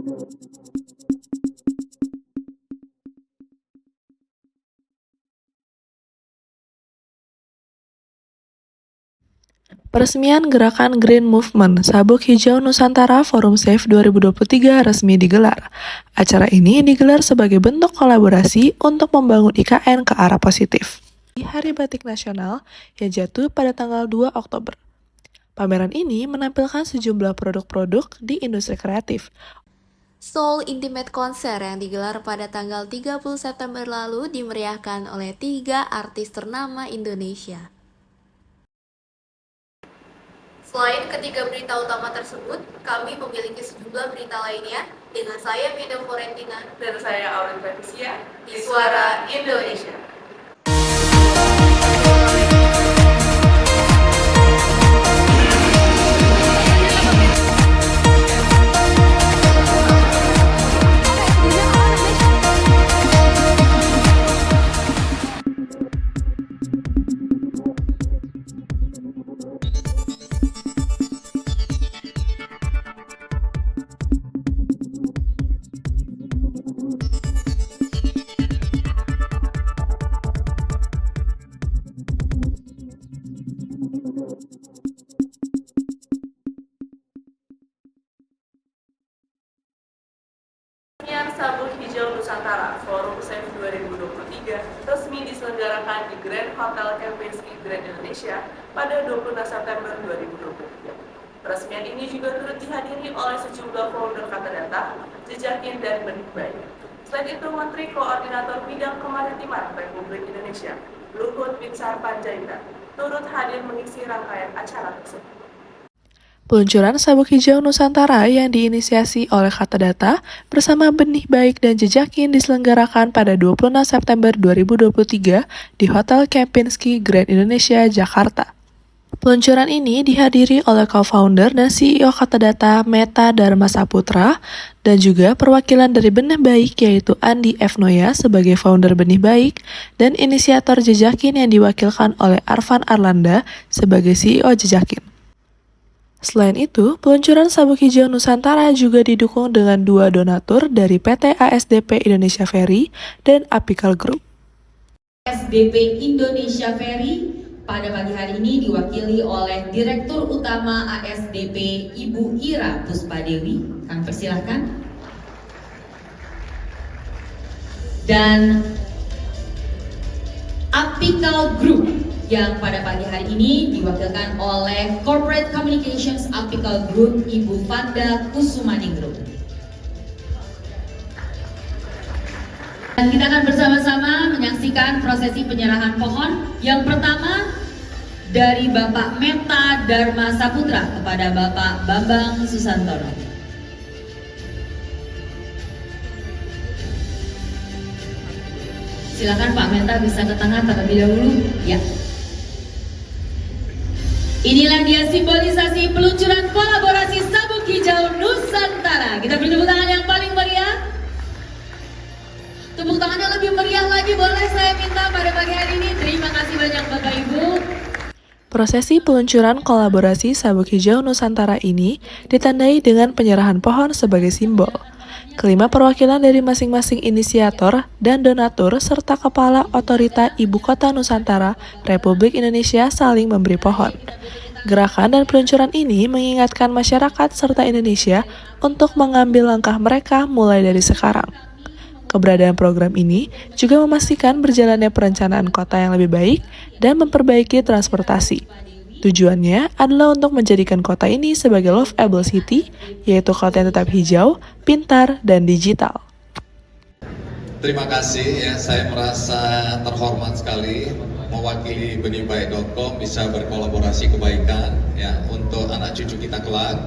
Peresmian Gerakan Green Movement Sabuk Hijau Nusantara Forum Safe 2023 resmi digelar. Acara ini digelar sebagai bentuk kolaborasi untuk membangun IKN ke arah positif. Di Hari Batik Nasional yang jatuh pada tanggal 2 Oktober. Pameran ini menampilkan sejumlah produk-produk di industri kreatif. Soul Intimate Concert yang digelar pada tanggal 30 September lalu dimeriahkan oleh 3 artis ternama Indonesia. Selain ketiga berita utama tersebut, kami memiliki sejumlah berita lainnya dengan saya Mida Florentina dan saya Aurin Patricia di Suara Indonesia. Sabuk Hijau Nusantara Forum Safe 2023 resmi diselenggarakan di Grand Hotel Kempinski Grand Indonesia pada 26 September 2023. Peresmian ini juga turut dihadiri oleh sejumlah founder Kata Data, Jejakin, dan Benih Baik. Selain itu, Menteri Koordinator Bidang Kemaritiman Republik Indonesia, Luhut Binsar Panjaitan, turut hadir mengisi rangkaian acara tersebut. Peluncuran Sabuk Hijau Nusantara yang diinisiasi oleh Kata Data bersama Benih Baik dan Jejakin diselenggarakan pada 26 September 2023 di Hotel Kempinski Grand Indonesia, Jakarta. Peluncuran ini dihadiri oleh co-founder dan CEO Kata Data Meta Dharma Saputra dan juga perwakilan dari Benih Baik yaitu Andi F. Noya sebagai founder Benih Baik dan inisiator Jejakin yang diwakilkan oleh Arvan Arlanda sebagai CEO Jejakin. Selain itu, peluncuran Sabuk Hijau Nusantara juga didukung dengan 2 donatur dari PT ASDP Indonesia Ferry dan Apical Group. ASDP Indonesia Ferry pada pagi hari ini diwakili oleh Direktur Utama ASDP Ibu Ira Puspadewi. Kami persilahkan. Dan Apical Group yang pada pagi hari ini diwakilkan oleh Corporate Communications Apical Group Ibu Fanda Kusumaningrum. Dan kita akan bersama-sama menyaksikan prosesi penyerahan pohon yang pertama dari Bapak Meta Dharma Saputra kepada Bapak Bambang Susantono. Silakan Pak Meta bisa ke tengah terlebih dahulu. Ya. Inilah dia simbolisasi peluncuran kolaborasi Sabuk Hijau Nusantara. Kita beri tepuk tangan yang paling meriah. Tepuk tangannya lebih meriah lagi boleh saya minta pada pagi hari ini. Terima kasih banyak Bapak Ibu. Prosesi peluncuran kolaborasi Sabuk Hijau Nusantara ini ditandai dengan penyerahan pohon sebagai simbol. Kelima perwakilan dari masing-masing inisiator dan donatur serta Kepala Otorita Ibu Kota Nusantara Republik Indonesia saling memberi pohon. Gerakan dan peluncuran ini mengingatkan masyarakat serta Indonesia untuk mengambil langkah mereka mulai dari sekarang. Keberadaan program ini juga memastikan berjalannya perencanaan kota yang lebih baik dan memperbaiki transportasi. Tujuannya adalah untuk menjadikan kota ini sebagai Loveable City, yaitu kota yang tetap hijau, pintar, dan digital. Terima kasih ya, saya merasa terhormat sekali mewakili benihbaik.com bisa berkolaborasi kebaikan ya untuk anak cucu kita kelak.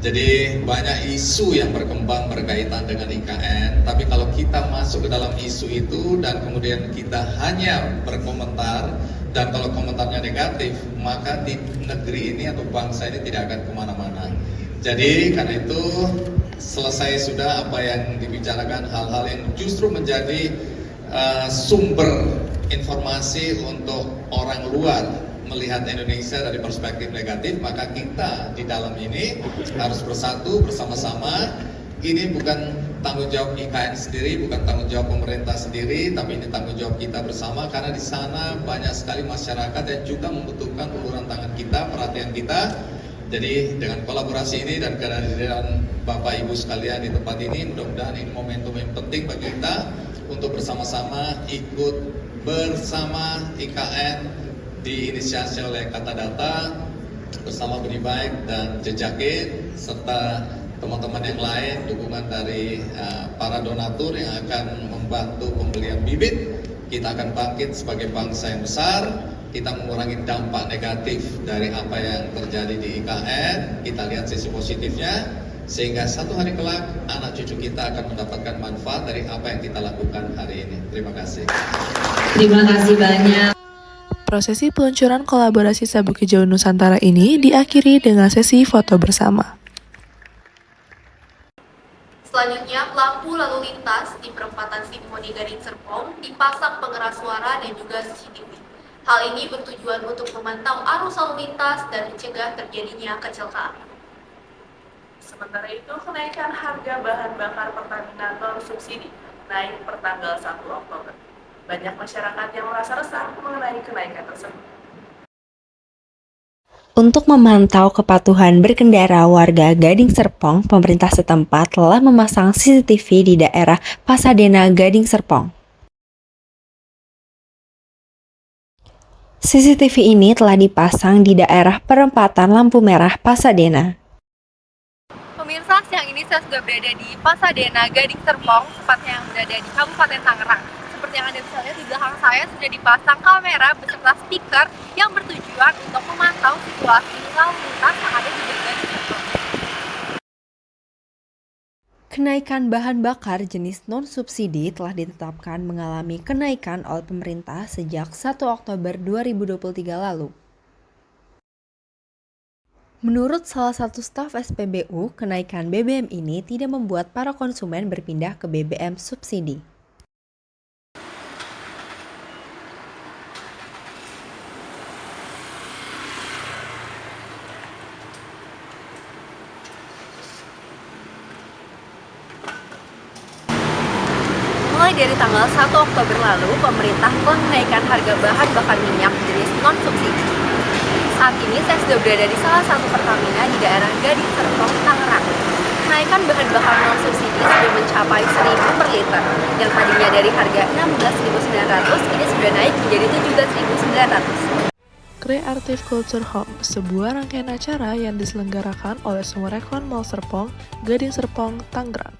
Jadi banyak isu yang berkembang berkaitan dengan IKN, tapi kalau kita masuk ke dalam isu itu dan kemudian kita hanya berkomentar dan kalau komentarnya negatif, maka di negeri ini atau bangsa ini tidak akan kemana-mana. Jadi karena itu selesai sudah apa yang dibicarakan, hal-hal yang justru menjadi sumber informasi untuk orang luar melihat Indonesia dari perspektif negatif, maka kita di dalam ini harus bersatu bersama-sama ini bukan tanggung jawab IKN sendiri, bukan tanggung jawab pemerintah sendiri, tapi ini tanggung jawab kita bersama karena di sana banyak sekali masyarakat yang juga membutuhkan uluran tangan kita, perhatian kita. Jadi dengan kolaborasi ini dan kehadiran Bapak Ibu sekalian di tempat ini, mudah-mudahan ini momentum yang penting bagi kita untuk bersama-sama ikut bersama IKN diinisiasi oleh Kata Data bersama Benih Baik dan Jejakin serta teman-teman yang lain, dukungan dari para donatur yang akan membantu pembelian bibit. Kita akan bangkit sebagai bangsa yang besar, kita mengurangi dampak negatif dari apa yang terjadi di IKN, kita lihat sisi positifnya, sehingga satu hari kelak anak cucu kita akan mendapatkan manfaat dari apa yang kita lakukan hari ini. Terima kasih. Terima kasih banyak. Prosesi peluncuran kolaborasi Sabuk Hijau Nusantara ini diakhiri dengan sesi foto bersama. Selanjutnya, lampu lalu lintas di perempatan Simfoni Gading Serpong dipasang pengeras suara dan juga CCTV. Hal ini bertujuan untuk memantau arus lalu lintas dan mencegah terjadinya kecelakaan. Sementara itu, kenaikan harga bahan bakar Pertamina non-subsidi naik per tanggal 1 Oktober. Banyak masyarakat yang merasa resah mengenai kenaikan tersebut. Untuk memantau kepatuhan berkendara warga Gading Serpong, pemerintah setempat telah memasang CCTV di daerah Pasadena, Gading Serpong. CCTV ini telah dipasang di daerah perempatan lampu merah Pasadena. Pemirsa, siang ini saya sudah berada di Pasadena, Gading Serpong, tepatnya yang berada di Kabupaten Tangerang. Seperti yang Anda bisa lihat di belakang saya sudah dipasang kamera beserta speaker yang bertujuan untuk memantau situasi lalu lintas yang ada di Gading Serpong. Kenaikan bahan bakar jenis non-subsidi telah ditetapkan mengalami kenaikan oleh pemerintah sejak 1 Oktober 2023 lalu. Menurut salah satu staf SPBU, kenaikan BBM ini tidak membuat para konsumen berpindah ke BBM subsidi. Mulai dari tanggal 1 Oktober lalu, pemerintah telah menaikkan harga bahan bakar minyak jenis non-subsidi. Saat ini saya sudah berada di salah satu Pertamina di daerah Gading Serpong, Tangerang. Kenaikan bahan bakar non-subsidi sudah mencapai 1.000 per liter, yang tadinya dari harga 16.900 ini sudah naik menjadi 17.900. Creative Culture Home, sebuah rangkaian acara yang diselenggarakan oleh Summarecon Mall Serpong, Gading Serpong, Tangerang.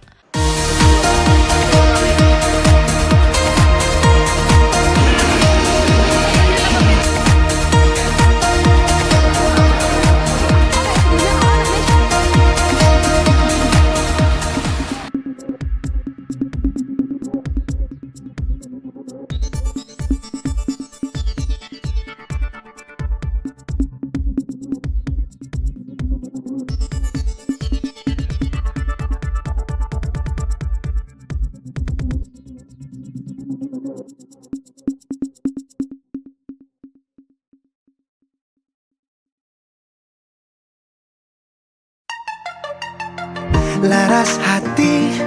Laras hati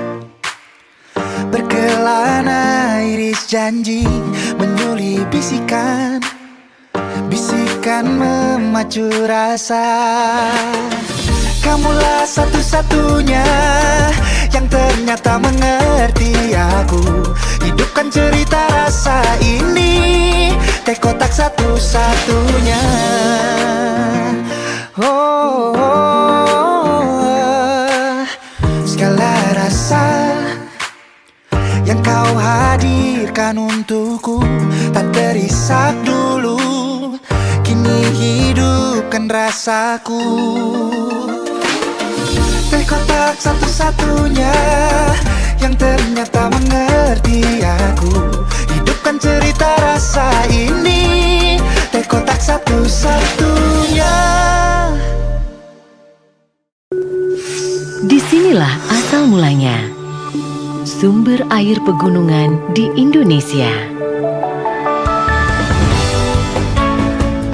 berkelana, iris janji menyuli bisikan, bisikan memacu rasa. Kamulah satu-satunya yang ternyata mengerti aku. Hidupkan cerita rasa ini, teh kotak satu-satunya. Oh, segala rasa yang kau hadirkan untukku tak terisak dulu, kini hidupkan rasaku. Teh kotak satu-satunya yang ternyata mengerti aku. Hidupkan cerita rasa ini, teh kotak satu-satunya. Disinilah asal mulanya sumber air pegunungan di Indonesia.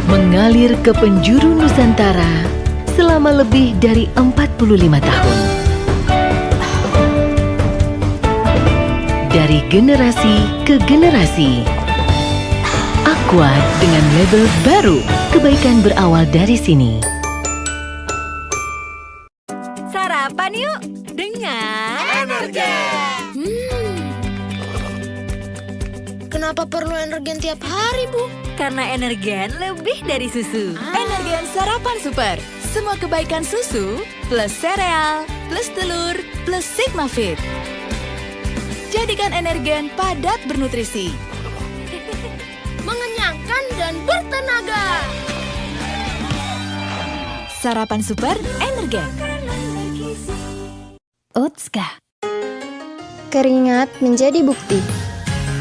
Mengalir ke penjuru Nusantara selama lebih dari 45 tahun. dari generasi ke generasi. Aqua dengan label baru, kebaikan berawal dari sini. Sarapan yuk dengan Energen. Kenapa perlu Energen tiap hari, Bu? Karena Energen lebih dari susu. Energen sarapan super. Semua kebaikan susu plus sereal plus telur plus Sigma Fit. Jadikan Energen padat bernutrisi, Mengenyangkan dan bertenaga. sarapan super Energen. Otska. Keringat menjadi bukti.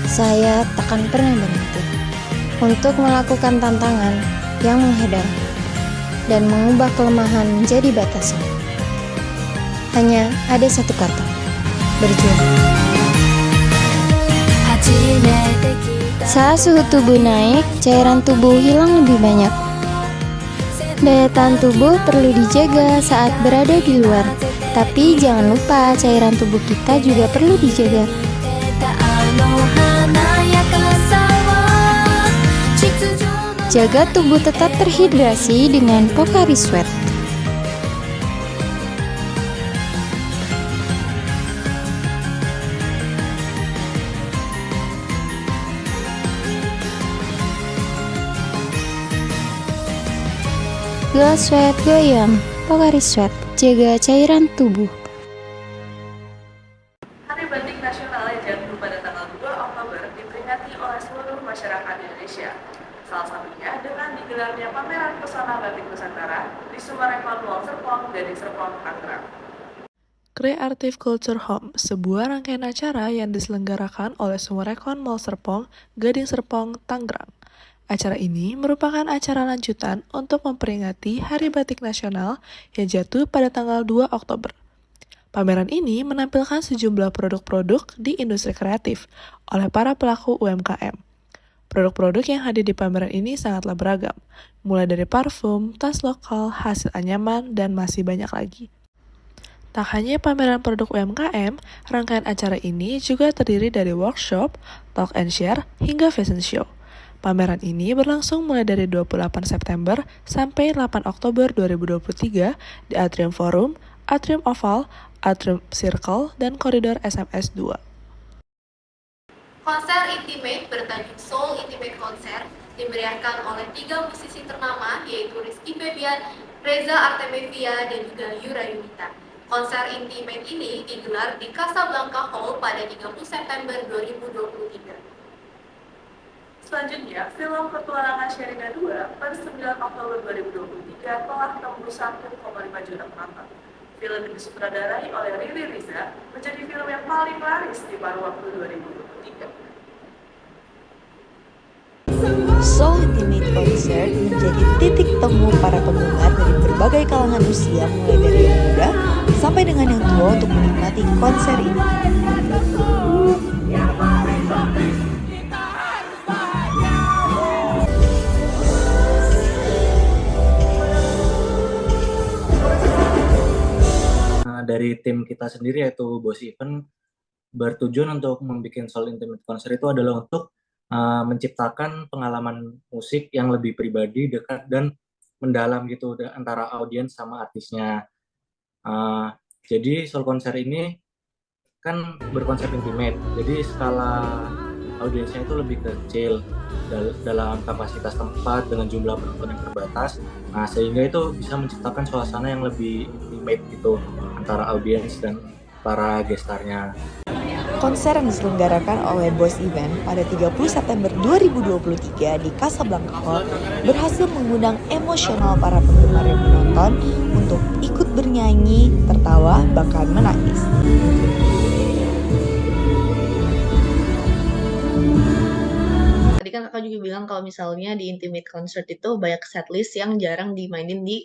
Saya takkan pernah berhenti untuk melakukan tantangan yang menghadang dan mengubah kelemahan menjadi batasan. Hanya ada satu kata, berjuang. Saat suhu tubuh naik, cairan tubuh hilang lebih banyak. Daya tahan tubuh perlu dijaga saat berada di luar. Tapi jangan lupa cairan tubuh kita juga perlu dijaga. Jaga tubuh tetap terhidrasi dengan Pocari Sweat. Go Sweat Goyang, Pocari Sweat, jaga cairan tubuh. Hari Batik Nasional yang jatuh pada tanggal 2 Oktober diperingati oleh seluruh masyarakat Indonesia. Salah satunya dengan digelarnya pameran pesona batik Nusantara di Sumarekon Mall Serpong, Gading Serpong, Tangerang. Creative Culture Home, sebuah rangkaian acara yang diselenggarakan oleh Sumarekon Mall Serpong, Gading Serpong, Tangerang. Acara ini merupakan acara lanjutan untuk memperingati Hari Batik Nasional yang jatuh pada tanggal 2 Oktober. Pameran ini menampilkan sejumlah produk-produk di industri kreatif oleh para pelaku UMKM. Produk-produk yang hadir di pameran ini sangatlah beragam, mulai dari parfum, tas lokal, hasil anyaman, dan masih banyak lagi. Tak hanya pameran produk UMKM, rangkaian acara ini juga terdiri dari workshop, talk and share, hingga fashion show. Pameran ini berlangsung mulai dari 28 September sampai 8 Oktober 2023 di Atrium Forum, Atrium Oval, Atrium Circle, dan Koridor SMS 2. Konser Intimate bertajuk Soul Intimate Concert dimeriahkan oleh 3 musisi ternama yaitu Rizky Febian, Reza Artemevia, dan juga Yura Yunita. Konser Intimate ini digelar di Casablanca Hall pada 30 September 2023. Selanjutnya, film Petualangan Sherina 2 pada 9 Oktober 2023 telah tembus 1,5 juta penonton. Film yang disutradarai oleh Riri Riza menjadi film yang paling laris di paruh waktu 2023. Soul Intimate Concert menjadi titik temu para penggemar dari berbagai kalangan usia, mulai dari yang muda sampai dengan yang tua untuk menikmati konser ini. Dari tim kita sendiri yaitu Bos Event bertujuan untuk membuat Soul Intimate Concert itu adalah untuk menciptakan pengalaman musik yang lebih pribadi, dekat, dan mendalam gitu antara audiens sama artisnya. Jadi Soul Concert ini kan berkonsep intimate, jadi skala audiensnya itu lebih kecil dalam kapasitas tempat dengan jumlah penonton yang terbatas. Nah, sehingga itu bisa menciptakan suasana yang lebih intimate gitu antara audiens dan para gestarnya. Konser yang diselenggarakan oleh Bos Event pada 30 September 2023 di Casablanca Hall berhasil mengundang emosional para penggemar yang menonton untuk ikut bernyanyi, tertawa, bahkan menangis. Tadi kan kakak juga bilang kalau misalnya di Intimate Concert itu banyak setlist yang jarang dimainin di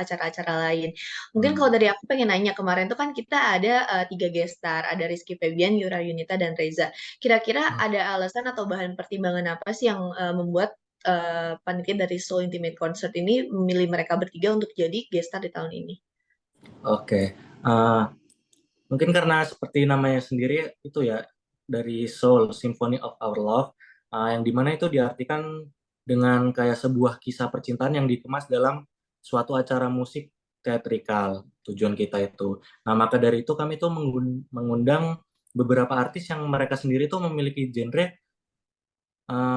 acara-acara lain. Mungkin kalau dari aku pengen nanya, kemarin tuh kan kita ada 3 guest star, ada Rizky Febian, Yura Yunita, dan Reza. Kira-kira ada alasan atau bahan pertimbangan apa sih yang membuat panitia dari Soul Intimate Concert ini memilih mereka bertiga untuk jadi guest star di tahun ini? Oke, mungkin karena seperti namanya sendiri itu ya, dari Soul, Symphony of Our Love, yang dimana itu diartikan dengan kayak sebuah kisah percintaan yang dikemas dalam suatu acara musik teatrikal, tujuan kita itu. Nah, maka dari itu kami tuh mengundang beberapa artis yang mereka sendiri tuh memiliki genre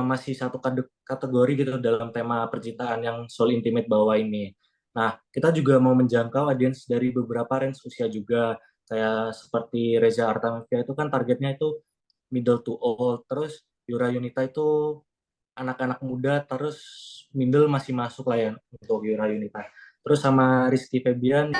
masih satu kategori gitu dalam tema percintaan yang Soul Intimate bawa ini. Nah, kita juga mau menjangkau audiens dari beberapa range usia juga, kayak seperti Reza Artamevia itu kan targetnya itu middle to old, terus Yura Yunita itu anak-anak muda, terus middle masih masuk lah ya untuk Yura Yunita. Terus sama Rizky Febian.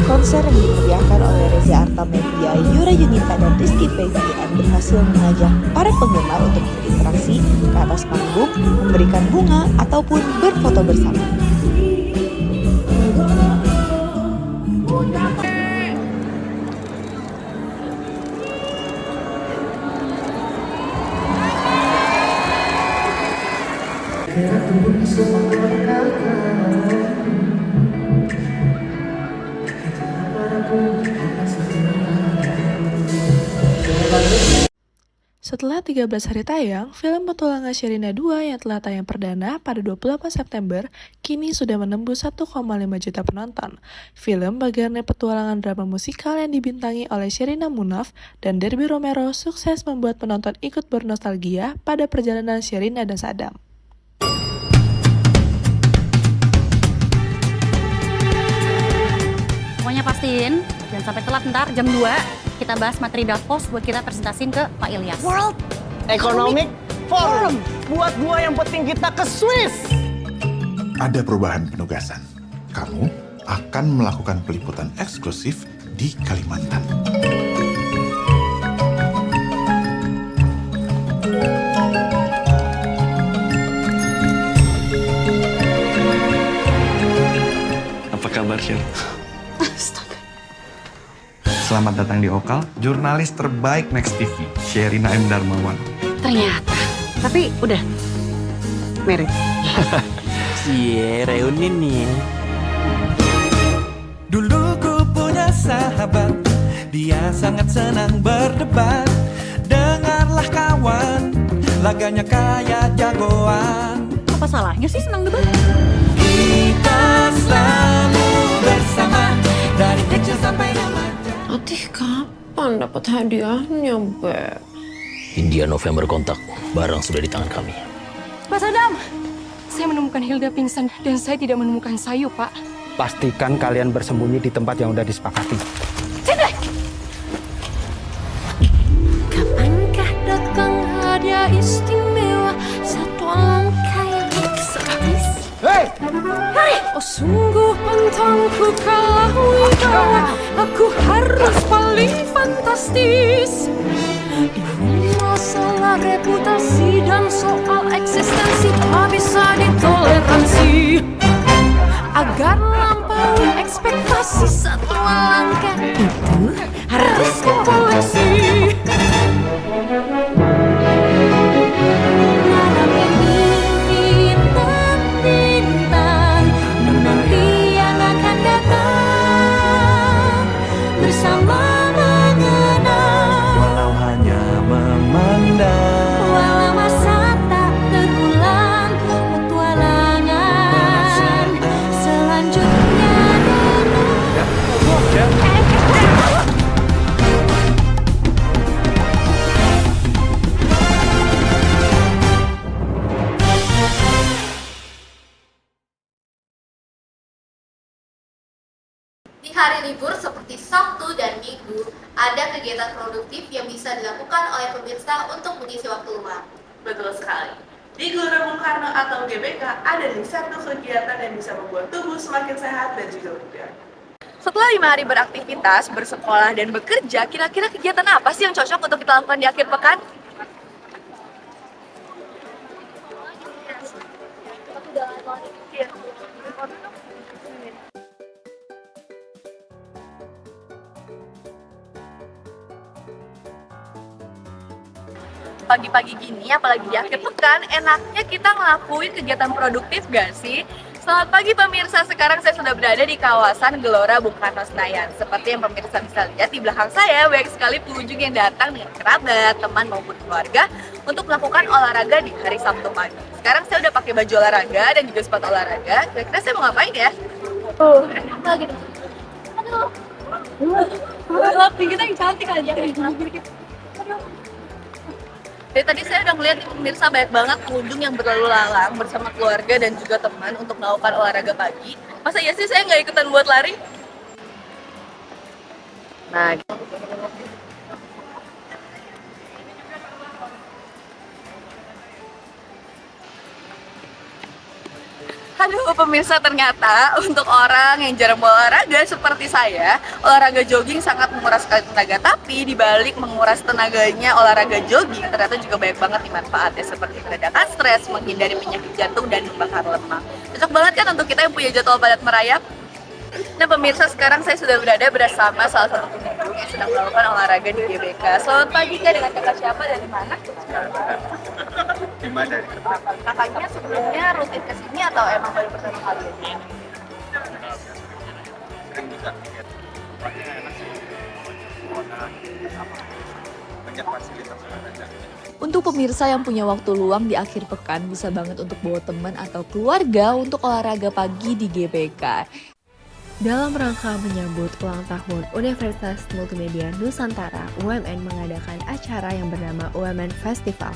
Konser yang dimeriahkan oleh Reza Artamevia, Yura Yunita, dan Rizky Febian berhasil mengajak para penggemar untuk berinteraksi ke atas panggung, memberikan bunga, ataupun berfoto bersama. Setelah 13 hari tayang, film petualangan Sherina 2 yang telah tayang perdana pada 28 September kini sudah menembus 1,5 juta penonton. Film bagian dari petualangan drama musikal yang dibintangi oleh Sherina Munaf dan Derby Romero sukses membuat penonton ikut bernostalgia pada perjalanan Sherina dan Sadam. Pokoknya pastiin, jangan sampai telat ntar jam 2 kita bahas materi Davos buat kita presentasiin ke Pak Ilyas. World Economic Forum. Buat gua yang penting kita ke Swiss. Ada perubahan penugasan. Kamu akan melakukan peliputan eksklusif di Kalimantan. Apa kabar, Sher? Selamat datang di Okal, jurnalis terbaik Next TV, Sherina M. Darmawan. Ternyata, tapi udah married. Cie, reuni nih. Dulu ku punya sahabat, dia sangat senang berdebat. Dengarlah kawan, laganya kayak jagoan. Apa salahnya sih senang debat? Kita selalu bersama, dari kecil sampai remaja. Atih kapan dapat hadiahnya, Beb? India November kontak, barang sudah di tangan kami. Pak Sadam, saya menemukan Hilda pingsan dan saya tidak menemukan Sayu, Pak. Pastikan kalian bersembunyi di tempat yang udah disepakati. Sini! Kapankah datang hadiah istimewa, satu langkah yang eksotis? Hei! Oh sungguh pantangku kalah wibawa, aku harus paling fantastis. Ini masalah reputasi dan soal eksistensi tak bisa ditoleransi. Agar lampaui ekspektasi, satu langkah itu harus kukoleksi. Di hari libur seperti Sabtu dan Minggu, ada kegiatan produktif yang bisa dilakukan oleh pemirsa untuk mengisi waktu luang. Betul sekali. Di Gelora Bung Karno atau GBK ada nih satu kegiatan yang bisa membuat tubuh semakin sehat dan juga bugar. Setelah 5 hari beraktivitas, bersekolah, dan bekerja, kira-kira kegiatan apa sih yang cocok untuk kita lakukan di akhir pekan? pagi-pagi gini, apalagi di akhir pekan, enaknya kita ngelakuin kegiatan produktif gak sih? Selamat pagi pemirsa, sekarang saya sudah berada di kawasan Gelora Bung Karno Senayan. Seperti yang pemirsa bisa lihat di belakang saya, banyak sekali pengunjung yang datang dengan kerabat, teman maupun keluarga untuk melakukan olahraga di hari Sabtu pagi. Sekarang saya udah pakai baju olahraga dan juga sepatu olahraga. Kira-kira saya mau ngapain ya? Apa gitu? Aduh. Kita yang cantik aja. Dari tadi saya udah ngeliat nih pemirsa, banyak banget pengunjung yang berlalu lalang bersama keluarga dan juga teman untuk melakukan olahraga pagi. Masa iya sih saya nggak ikutan buat lari? Nah, aduh pemirsa, ternyata untuk orang yang jarang berolahraga seperti saya, olahraga jogging sangat menguras tenaga. Tapi dibalik menguras tenaganya olahraga jogging, ternyata juga banyak banget nih manfaatnya, seperti meredakan stres, menghindari penyakit jantung, dan membakar lemak. Cocok banget kan untuk kita yang punya jadwal padat merayap? Nah pemirsa, sekarang saya sudah berada bersama salah satu pengunjung yang sedang melakukan olahraga di GBK. Selamat pagi Kak, dengan kakak siapa, dari mana? Kakaknya sebelumnya rutin ke sini atau emang baru pertama kali ini? Untuk pemirsa yang punya waktu luang di akhir pekan, bisa banget untuk bawa teman atau keluarga untuk olahraga pagi di GBK. Dalam rangka menyambut ulang tahun Universitas Multimedia Nusantara, UMN mengadakan acara yang bernama UMN Festival.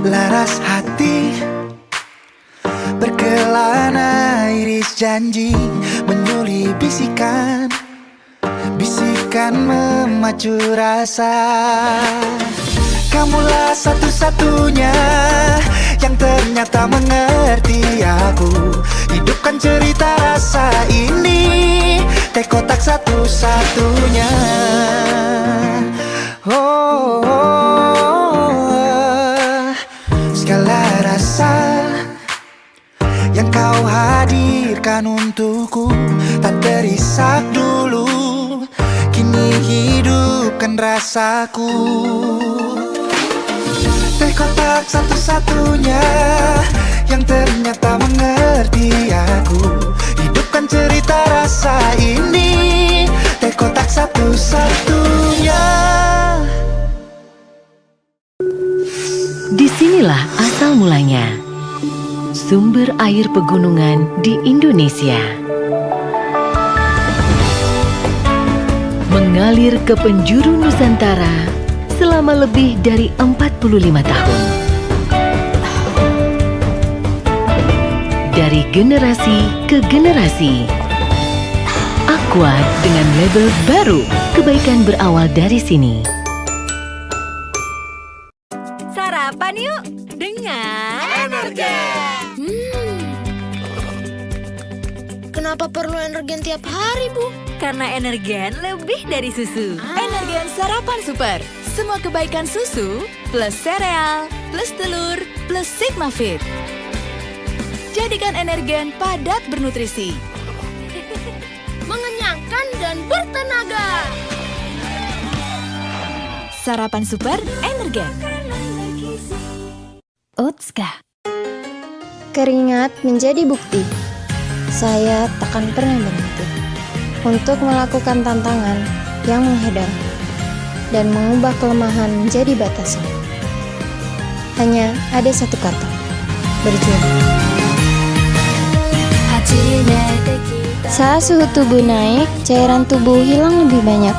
Laras hati berkelana, iris janji menyuli bisikan. Bisikan memacu rasa. Kamulah satu-satunya yang ternyata mengerti aku. Hidupkan cerita rasa ini, teh kotak satu-satunya. Segala rasa yang kau hadirkan untukku tak terisak dulu, kini hidupkan rasaku. Teh kotak satu-satunya yang ternyata mengerti aku. Hidupkan cerita rasa ini, teh kotak satu-satunya. Disinilah asal mulanya sumber air pegunungan di Indonesia. Mengalir ke penjuru Nusantara selama lebih dari 45 tahun. Dari generasi ke generasi, Aqua dengan label baru, kebaikan berawal dari sini. Sarapan yuk dengan Energen. Kenapa perlu Energen tiap hari, Bu? Karena Energen lebih dari susu. Energen sarapan super. Semua kebaikan susu plus sereal plus telur plus Sigma Fit. Jadikan Energen padat bernutrisi, Mengenyangkan dan bertenaga. Sarapan super Energen. Otska. Keringat menjadi bukti. Saya takkan pernah berhenti untuk melakukan tantangan yang menghadang dan mengubah kelemahan menjadi batasan. Hanya ada satu kata, berjuang. Saat suhu tubuh naik, cairan tubuh hilang lebih banyak.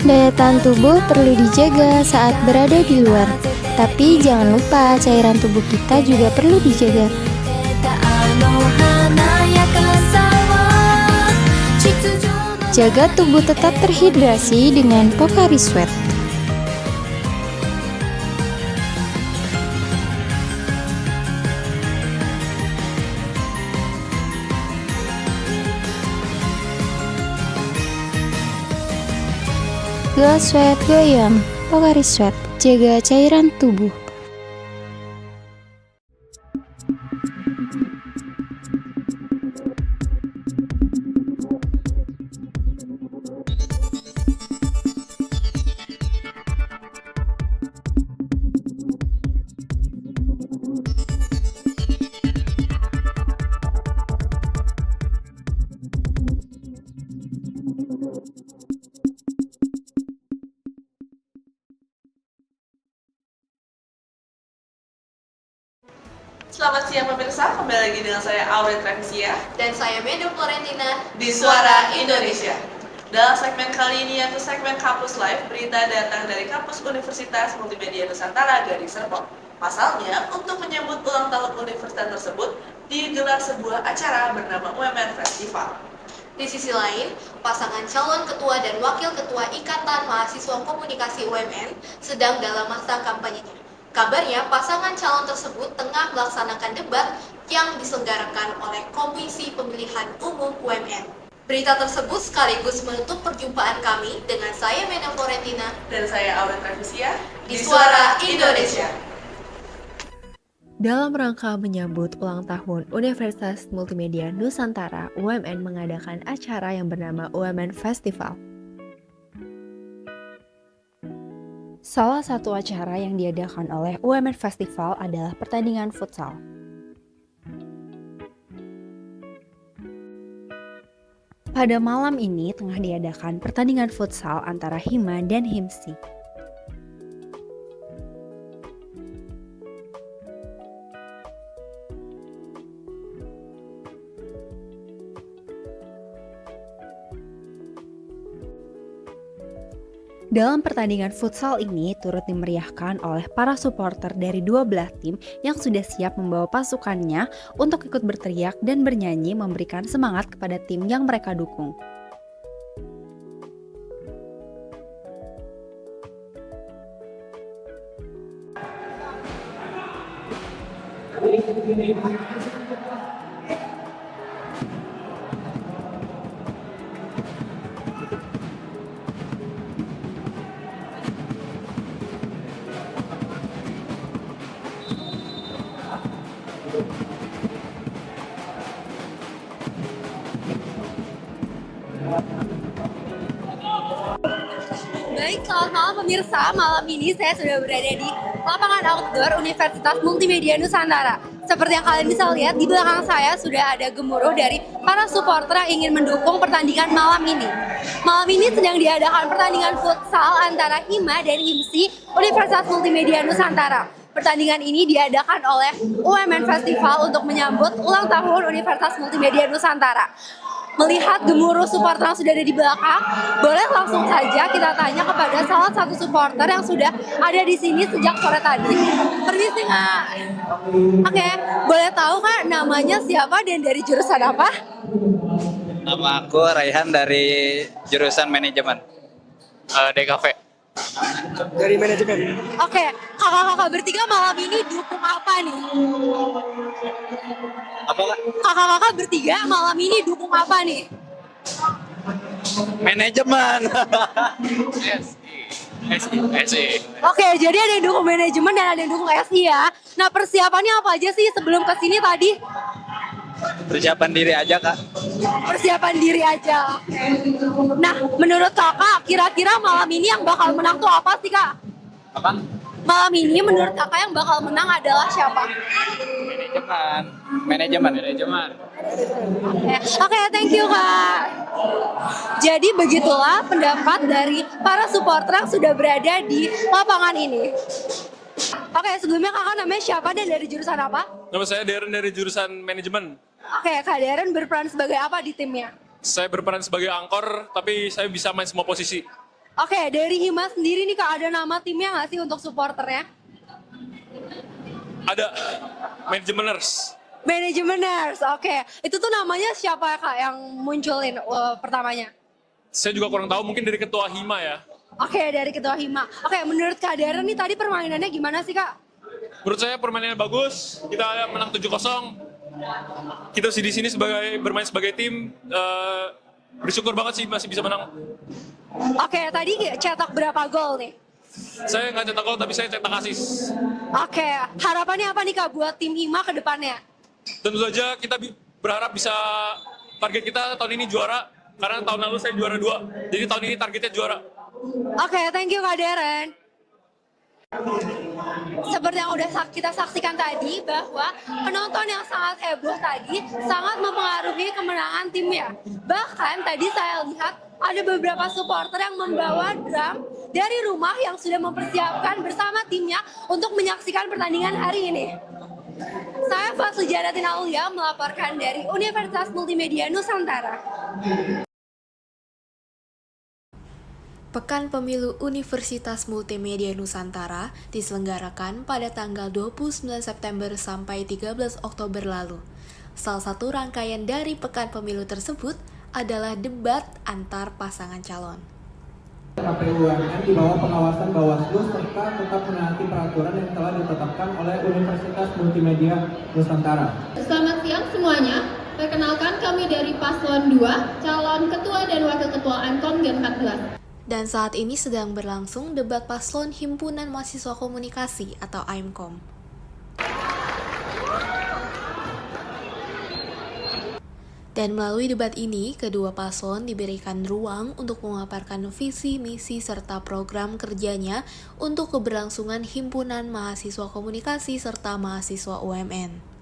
Daya tahan tubuh perlu dijaga saat berada di luar. Tapi jangan lupa cairan tubuh kita juga perlu dijaga. Jaga tubuh tetap terhidrasi dengan Pocari Sweat. Go Sweat Goyang, Pocari Sweat, jaga cairan tubuh. Selamat siang pemirsa, kembali lagi dengan saya Aurea Travisia Dan saya Medo Florentina di Suara Indonesia. Dalam segmen kali ini yaitu segmen Kampus Live, berita datang dari Kampus Universitas Multimedia Nusantara Gading Serpong. Pasalnya, untuk menyambut ulang tahun universitas tersebut, digelar sebuah acara bernama UMN Festival. Di sisi lain, pasangan calon ketua dan wakil ketua Ikatan Mahasiswa Komunikasi UMN sedang dalam masa kampanyenya. Kabarnya, pasangan calon tersebut tengah melaksanakan debat yang diselenggarakan oleh Komisi Pemilihan Umum UMN. Berita tersebut sekaligus menutup perjumpaan kami dengan saya Mena Florentina dan saya Aurea Travisia di Suara Indonesia. Dalam rangka menyambut ulang tahun Universitas Multimedia Nusantara, UMN mengadakan acara yang bernama UMN Festival. Salah satu acara yang diadakan oleh UMN Festival adalah pertandingan futsal. Pada malam ini tengah diadakan pertandingan futsal antara Hima dan Himsi. Dalam pertandingan futsal ini turut dimeriahkan oleh para supporter dari 12 tim yang sudah siap membawa pasukannya untuk ikut berteriak dan bernyanyi memberikan semangat kepada tim yang mereka dukung. Baik, selamat malam pemirsa. Malam ini saya sudah berada di lapangan outdoor Universitas Multimedia Nusantara. Seperti yang kalian bisa lihat, di belakang saya sudah ada gemuruh dari para supporter yang ingin mendukung pertandingan malam ini. Malam ini sedang diadakan pertandingan futsal antara Hima dan Himsi Universitas Multimedia Nusantara. Pertandingan ini diadakan oleh UMN Festival untuk menyambut ulang tahun Universitas Multimedia Nusantara. Melihat gemuruh supporter yang sudah ada di belakang, boleh langsung saja kita tanya kepada salah satu supporter yang sudah ada di sini sejak sore tadi. Permisi Kak. Oke, boleh tahu Kak namanya siapa dan dari jurusan apa? Nama aku Raihan dari jurusan manajemen. DKV. Dari manajemen. Oke, kakak-kakak bertiga malam ini dukung apa nih? Apa Kak? Kakak-kakak bertiga malam ini dukung apa nih? Manajemen. SI. Oke, jadi ada yang dukung manajemen dan ada yang dukung SI ya. Nah, persiapannya apa aja sih sebelum kesini tadi? Persiapan diri aja Kak. Persiapan diri aja. Nah, menurut kakak, kira-kira malam ini yang bakal menang tuh apa sih Kak? Apa? Malam ini menurut kakak yang bakal menang adalah siapa? Manajemen. Oke, thank you Kak. Jadi begitulah pendapat dari para supporter yang sudah berada di lapangan ini. Oke, sebelumnya kakak namanya siapa dan dari jurusan apa? Nama saya Darren dari jurusan manajemen. Oke, Kak Darren berperan sebagai apa di timnya? Saya berperan sebagai angkor, tapi saya bisa main semua posisi. Oke, dari Hima sendiri nih Kak, ada nama timnya nggak sih untuk supporternya? Ada manajemeners. Manajemeners, oke. Itu tuh namanya siapa ya Kak yang munculin pertamanya? Saya juga kurang tahu, mungkin dari ketua HIMA ya. Oke, dari ketua HIMA. Oke, menurut Kak Darren nih tadi permainannya gimana sih Kak? Menurut saya permainannya bagus. Kita menang 7-0. Kita di sini bermain sebagai tim. Bersyukur banget sih masih bisa menang. Oke, tadi cetak berapa gol nih? Saya nggak cetak gol, tapi saya cetak asis. Oke, harapannya apa nih Kak buat tim HIMA ke depannya? Tentu saja kita berharap bisa, target kita tahun ini juara. Karena tahun lalu saya juara 2. Jadi tahun ini targetnya juara. Oke, thank you Kak Darren. Seperti yang udah kita saksikan tadi, bahwa penonton yang sangat heboh tadi sangat mempengaruhi kemenangan timnya. Bahkan tadi saya lihat ada beberapa supporter yang membawa drum dari rumah yang sudah mempersiapkan bersama timnya untuk menyaksikan pertandingan hari ini. Saya Fatli Jaratin Aulia melaporkan dari Universitas Multimedia Nusantara. Pekan Pemilu Universitas Multimedia Nusantara diselenggarakan pada tanggal 29 September sampai 13 Oktober lalu. Salah satu rangkaian dari Pekan Pemilu tersebut adalah debat antar pasangan calon. KPU UMN di bawah pengawasan Bawaslu serta tetap menaati peraturan yang telah ditetapkan oleh Universitas Multimedia Nusantara. Selamat siang semuanya. Perkenalkan kami dari Paslon 2, calon ketua dan wakil ketua Ankon Gen 14. Dan saat ini sedang berlangsung debat paslon Himpunan Mahasiswa Komunikasi atau AIMKOM. Dan melalui debat ini, kedua paslon diberikan ruang untuk memaparkan visi, misi, serta program kerjanya untuk keberlangsungan Himpunan Mahasiswa Komunikasi serta mahasiswa UMN.